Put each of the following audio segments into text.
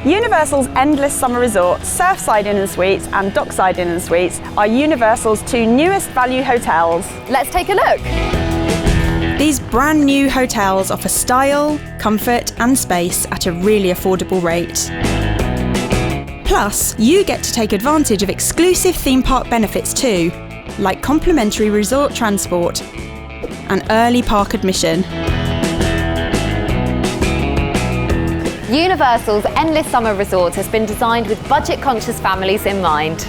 Universal's Endless Summer Resort, Surfside Inn and Suites and Dockside Inn and Suites are Universal's two newest value hotels. Let's take a look. These brand new hotels offer style, comfort and space at a really affordable rate. Plus, you get to take advantage of exclusive theme park benefits too, like complimentary resort transport and early park admission. Universal's Endless Summer Resort has been designed with budget-conscious families in mind.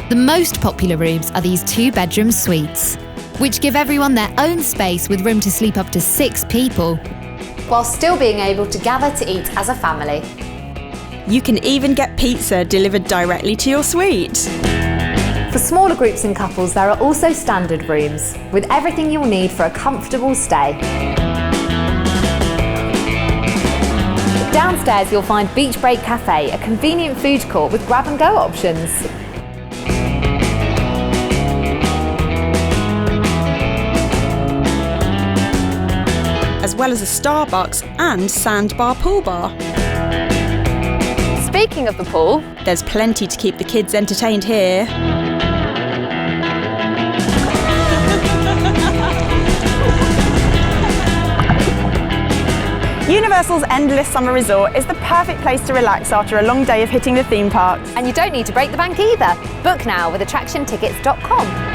The most popular rooms are these 2-bedroom suites, which give everyone their own space with room to sleep up to 6 people, while still being able to gather to eat as a family. You can even get pizza delivered directly to your suite. For smaller groups and couples, there are also standard rooms, with everything you'll need for a comfortable stay. Downstairs you'll find Beach Break Cafe, a convenient food court with grab-and-go options. As well as a Starbucks and sandbar pool bar. Speaking of the pool, there's plenty to keep the kids entertained here. Universal's Endless Summer Resort is the perfect place to relax after a long day of hitting the theme parks. And you don't need to break the bank either. Book now with attractiontickets.com.